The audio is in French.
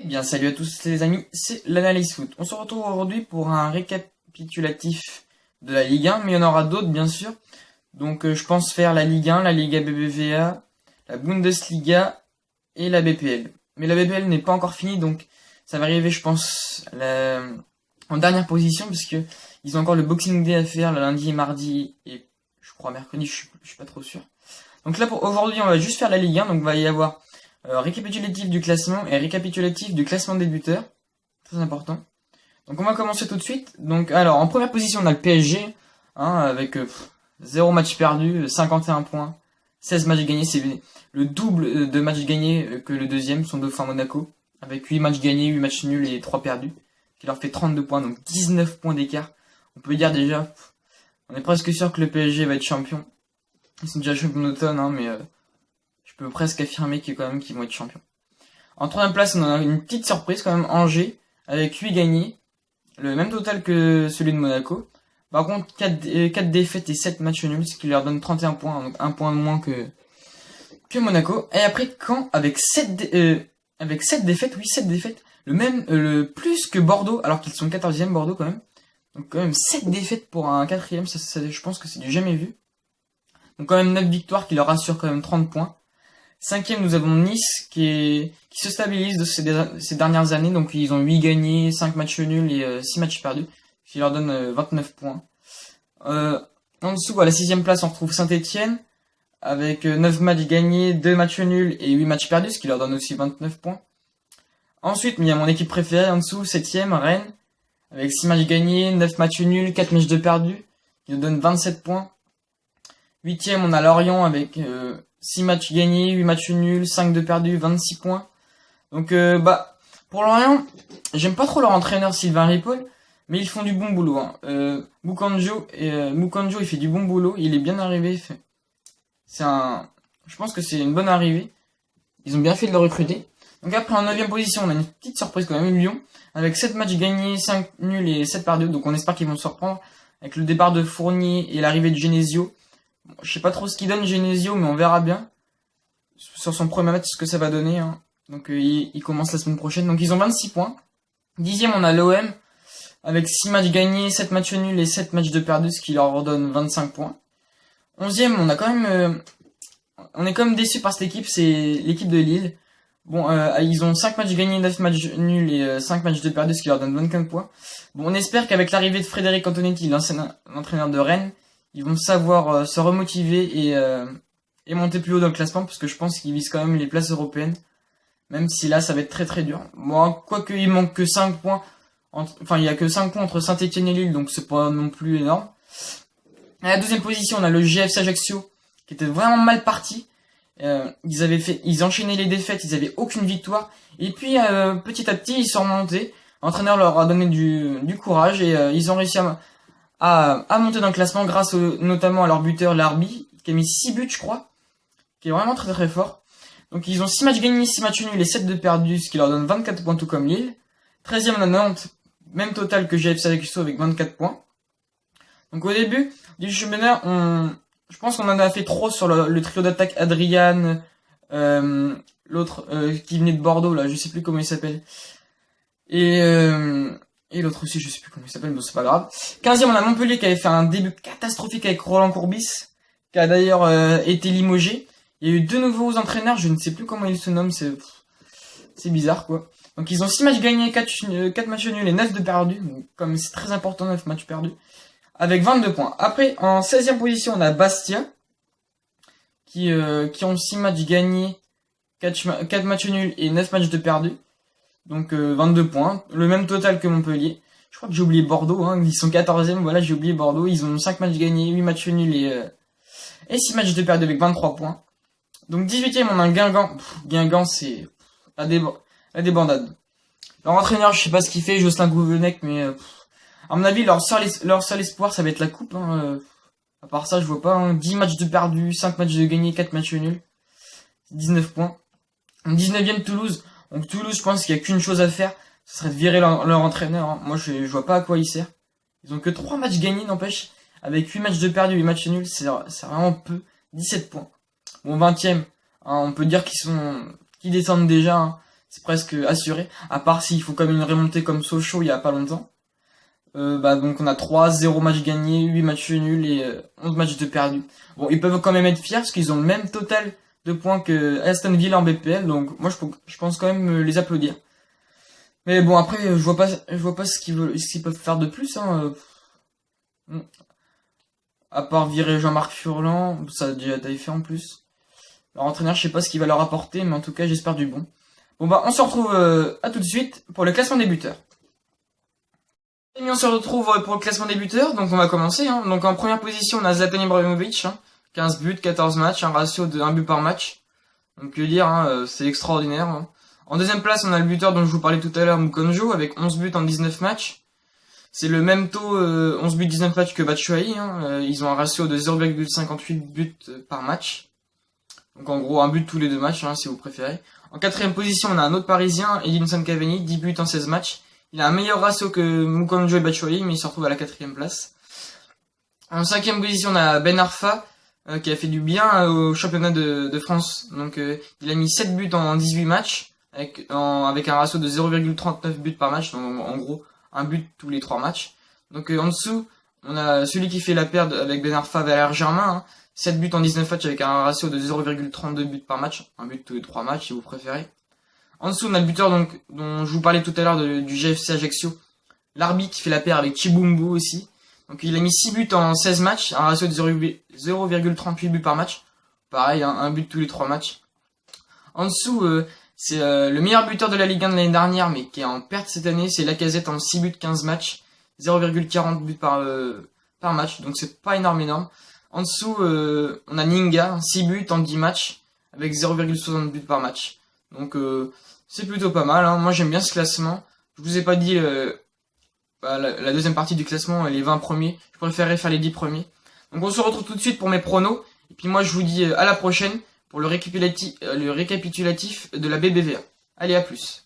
Eh bien, salut à tous les amis, c'est l'analyse foot. On se retrouve aujourd'hui pour un récapitulatif de la Ligue 1, mais il y en aura d'autres bien sûr. Donc je pense faire la Ligue 1, la Liga BBVA, la Bundesliga et la BPL. Mais la BPL n'est pas encore finie, donc ça va arriver je pense en dernière position, parce que ils ont encore le Boxing Day à faire, le lundi et mardi, et je crois mercredi, je suis pas trop sûr. Donc là pour aujourd'hui on va juste faire la Ligue 1, donc il va y avoir récapitulatif du classement et récapitulatif du classement des buteurs. Très important. Donc on va commencer tout de suite. Donc alors en première position on a le PSG, hein, avec 0 match perdu, 51 points, 16 matchs gagnés. C'est le double de matchs gagnés que le deuxième, son dauphin Monaco, avec 8 matchs gagnés, 8 matchs nuls et 3 perdus, qui leur fait 32 points, donc 19 points d'écart. On peut dire déjà, on est presque sûr que le PSG va être champion. Ils sont déjà champions d'automne, hein, mais je peux presque affirmer qu'ils vont être champions. En troisième place, on a une petite surprise quand même, Angers, avec 8 gagnés, le même total que celui de Monaco. Par contre, 4 défaites et 7 matchs nuls, ce qui leur donne 31 points, donc 1 point de moins que Monaco. Et après, Caen, avec 7 défaites, oui, 7 défaites, le plus que Bordeaux, alors qu'ils sont 14e, Bordeaux quand même. Donc quand même 7 défaites pour un 4ème, ça, je pense que c'est du jamais vu. Donc quand même 9 victoires qui leur assurent quand même 30 points. 5ème, nous avons Nice qui se stabilise de ces dernières années. Donc ils ont 8 gagnés, 5 matchs nuls et 6 matchs perdus, qui leur donne 29 points. En dessous, à la 6ème place, on retrouve Saint-Etienne, avec 9 matchs gagnés, 2 matchs nuls et 8 matchs perdus, ce qui leur donne aussi 29 points. Ensuite, il y a mon équipe préférée en dessous, 7ème, Rennes, avec 6 matchs gagnés, 9 matchs nuls, 4 matchs de perdus, qui nous donne 27 points. 8ème, on a Lorient avec 6 matchs gagnés, 8 matchs nuls, 5 de perdus, 26 points. Donc pour Lorient, j'aime pas trop leur entraîneur Sylvain Ripoll, mais ils font du bon boulot. Hein. Mukanjo, il fait du bon boulot, il est bien arrivé. Je pense que c'est une bonne arrivée. Ils ont bien fait de le recruter. Donc après en 9ème position, on a une petite surprise quand même, Lyon, avec 7 matchs gagnés, 5 nuls et 7 perdus. Donc on espère qu'ils vont se reprendre avec le départ de Fournier et l'arrivée de Genesio. Bon, je sais pas trop ce qu'il donne Genesio, mais on verra bien sur son premier match ce que ça va donner. Hein. Donc il commence la semaine prochaine. Donc ils ont 26 points. 10ème, on a l'OM avec 6 matchs gagnés, 7 matchs nuls et 7 matchs de perdus, ce qui leur donne 25 points. 11ème, on a quand même on est quand même déçu par cette équipe, c'est l'équipe de Lille. Bon, ils ont 5 matchs gagnés, 9 matchs nuls et 5 matchs de perdus, ce qui leur donne 25 points. Bon, on espère qu'avec l'arrivée de Frédéric Antonetti, l'ancien entraîneur de Rennes, ils vont savoir se remotiver et monter plus haut dans le classement, parce que je pense qu'ils visent quand même les places européennes, même si là ça va être très très dur. Bon, quoique il manque que 5 points, il y a que 5 points entre Saint-Etienne et Lille, donc c'est pas non plus énorme. À la deuxième position, on a le GFC Ajaccio, qui était vraiment mal parti. Ils enchaînaient les défaites, ils avaient aucune victoire, et puis petit à petit ils sont remontés. L'entraîneur leur a donné du courage et ils ont réussi à monter dans le classement grâce notamment à leur buteur Larbi, qui a mis 6 buts je crois, qui est vraiment très très fort. Donc ils ont 6 matchs gagnés, 6 matchs nuls et 7 de perdus, ce qui leur donne 24 points tout comme Lille. 13ème on a Nantes, même total que GFC Ajaccio avec 24 points. Donc au début du championnat, je pense qu'on en a fait trop sur le trio d'attaque Adrian, l'autre qui venait de Bordeaux là, je sais plus comment il s'appelle. Et l'autre aussi, je sais plus comment il s'appelle, mais c'est pas grave. 15ème, on a Montpellier qui avait fait un début catastrophique avec Roland Courbis, qui a d'ailleurs été limogé. Il y a eu 2 nouveaux entraîneurs, je ne sais plus comment ils se nomment, c'est bizarre quoi. Donc ils ont 6 matchs gagnés, 4 matchs nuls et 9 de perdus. Donc, comme c'est très important, 9 matchs perdus. Avec 22 points. Après, en 16ème position, on a Bastia, qui ont 6 matchs gagnés, 4 matchs nuls et 9 matchs de perdus. Donc 22 points, le même total que Montpellier. Je crois que j'ai oublié Bordeaux, hein, ils sont 14ème, voilà, j'ai oublié Bordeaux. Ils ont 5 matchs gagnés, 8 matchs nuls et 6 matchs de perdus avec 23 points. Donc 18ème, on a un Guingamp. Guingamp, c'est la débandade. Leur entraîneur, je sais pas ce qu'il fait, Jocelyn Gouvenec, mais à mon avis, leur seul espoir, ça va être la coupe. Hein, à part ça, je vois pas. Hein, 10 matchs de perdus, 5 matchs de gagnés, 4 matchs nuls. 19 points. En 19ème, Toulouse. Donc Toulouse, je pense qu'il y a qu'une chose à faire, ce serait de virer leur entraîneur. Hein. Moi, je vois pas à quoi il sert. Ils ont que 3 matchs gagnés, n'empêche. Avec 8 matchs de perdus, 8 matchs nuls, c'est vraiment peu. 17 points. Bon, 20ème, hein, on peut dire qu'ils descendent déjà. Hein. c'est presque assuré. À part s'il faut comme une remontée comme Sochaux il y a pas longtemps. Donc on a 3-0 matchs gagnés, 8 matchs nuls et 11 matchs de perdus. Bon, ils peuvent quand même être fiers parce qu'ils ont le même total de points que Aston Villa en BPL, donc moi je pense quand même les applaudir. Mais bon, après je vois pas ce qu'ils peuvent faire de plus, hein. À part virer Jean-Marc Furlan, ça a déjà été fait en plus. Leur entraîneur, je sais pas ce qu'il va leur apporter, mais en tout cas j'espère du bon. Bon bah on se retrouve à tout de suite pour le classement des buteurs. Et on se retrouve pour le classement des buteurs, donc on va commencer. Hein. Donc en première position, on a Zlatan Ibrahimovic, hein, 15 buts, 14 matchs, un ratio de 1 but par match. Donc que dire, hein, c'est extraordinaire. Hein. En deuxième place, on a le buteur dont je vous parlais tout à l'heure, Mukonjo, avec 11 buts en 19 matchs. C'est le même taux 11 buts 19 matchs que Batshuayi. Hein. Ils ont un ratio de 0,58 buts par match. Donc en gros, un but tous les 2 matchs, hein, si vous préférez. En quatrième position, on a un autre Parisien, Edinson Cavani, 10 buts en 16 matchs. Il a un meilleur ratio que Mukonjo et Batshuayi, mais il se retrouve à la 4e place. En 5e position, on a Ben Arfa, qui a fait du bien au championnat de France. Donc il a mis 7 buts en 18 matchs, avec un ratio de 0,39 buts par match, donc en gros, un but tous les 3 matchs. Donc en dessous, on a celui qui fait la paire avec Ben Arfa, Valère Germain, hein, 7 buts en 19 matchs avec un ratio de 0,32 buts par match, un but tous les 3 matchs si vous préférez. En dessous, on a le buteur dont je vous parlais tout à l'heure du GFC Ajaccio, Larbi qui fait la paire avec Chibumbu aussi. Donc il a mis 6 buts en 16 matchs, un ratio de 0,38 buts par match. Pareil, hein, un but tous les 3 matchs. En dessous, c'est le meilleur buteur de la Ligue 1 de l'année dernière, mais qui est en perte cette année, c'est Lacazette en 6 buts 15 matchs, 0,40 buts par match, donc c'est pas énorme. En dessous, on a Ninga, 6 buts en 10 matchs, avec 0,60 buts par match. Donc c'est plutôt pas mal, hein. Moi j'aime bien ce classement. Je vous ai pas dit la deuxième partie du classement, les 20 premiers. Je préférerais faire les 10 premiers. Donc on se retrouve tout de suite pour mes pronos. Et puis moi je vous dis à la prochaine pour le récapitulatif de la BBVA. Allez, à plus.